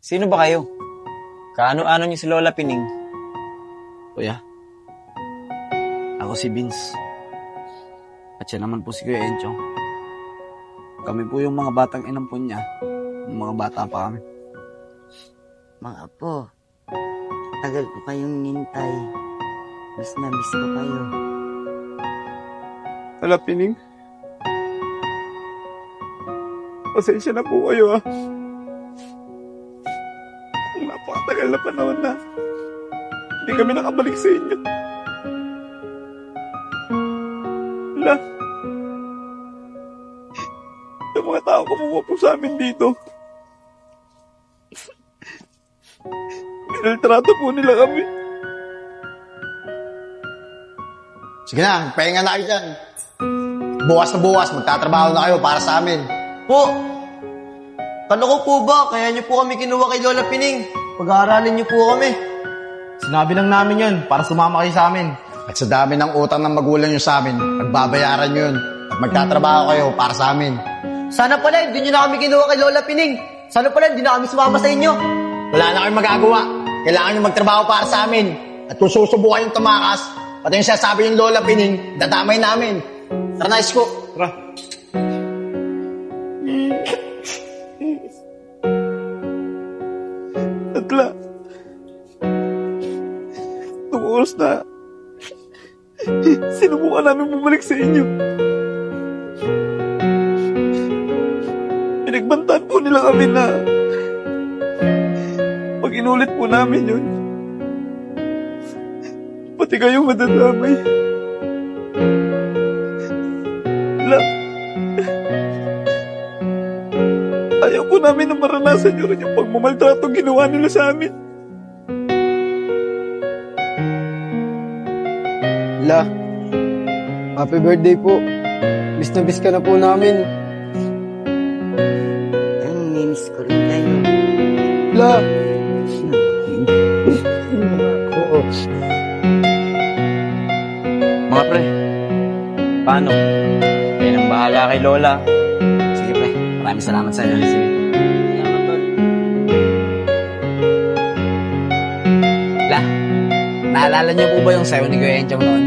Sino ba kayo? Kaano-ano niyo si Lola Pining? Kuya, ako si Vince. At siya naman po si Kuya Enchong. Kami po yung mga batang inampun niya. Yung mga bata pa kami. Mga apo, tagal ko kayong nintay. Miss na miss ko kayo. Lola Pining. Pasensya na po kayo ah. Napakatagal na panahon na. Hindi kami nakabalik sa inyo. Wala. Yung mga tao kumuha po sa amin dito. Minaltrato po nila kami. Sige na, pahinga na kayo dyan. Bukas na bukas, magtatrabaho na kayo para sa amin. Po, kala ko po ba, kaya niyo po kami kinuha kay Lola Pining? Pag-aaralin niyo po kami. Sinabi lang namin yun para sumama kayo sa amin. At sa dami ng utang ng magulang nyo sa amin, pagbabayaran nyo yun. At magtatrabaho kayo para sa amin. Sana pala, hindi niyo na kami kinuha kay Lola Pining. Sana pala, hindi na kami sumama sa inyo. Wala na kayong magagawa. Kailangan nyo magtrabaho para sa amin. At kung susubukan yung tumakas, pati yung sasabi yung Lola Pining, dadamay namin. Tara na, Isko. Tara. Atla. Nung oras na sinubukan namin bumalik sa inyo. Pinagbantaan po nila kami na pag inulit po namin yun, pati kayong madadamay. Ayaw po namin na maranasan nyo rin yung pagmamaltrato ginawa nila sa amin. La, happy birthday po. Miss na miss ka na po namin. Miss ko rin kayo. La! Oo. Mga pre, paano? Kayo nang bahala kay Lola. Sige pre, maraming salamat sa iyo. Sige. La, naalala niyo po ba yung sayo ni Kuya Enchong noon?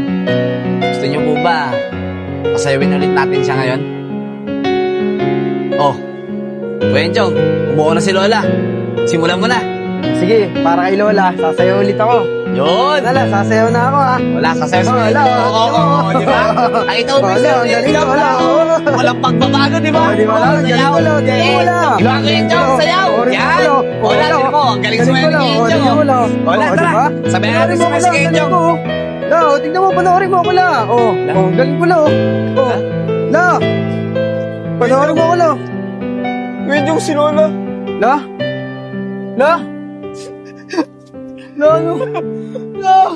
Gusto niyo po ba pasayawin ulit natin siya ngayon? Oh, Kuya Enchong, umuo na si Lola. Simulan mo na. Sige, para kay Lola, sasayaw ulit ako. Yun! Wala, sasayaw na ako ah. Wala, sasayaw sa Wala, Oo, di ba? Nakita mo ba Wala, siya? ang galing ko, wala. Walang pagbabago, di ba? Di ba lang, ang galing ko lang, ang galing ko lang. Iba ko yung joke, sayaw! Yan! Wala, di mo, ang galing sumayaw ni Kenjong. Wala, tara! Sabayan natin sumayaw si Kenjong. La, tingnan mo, panoorin mo ako la. Oh, ang galing ko la. Oh, la. Panoorin mo ako la. Kenjong si Lola. La? La? La, ano? La?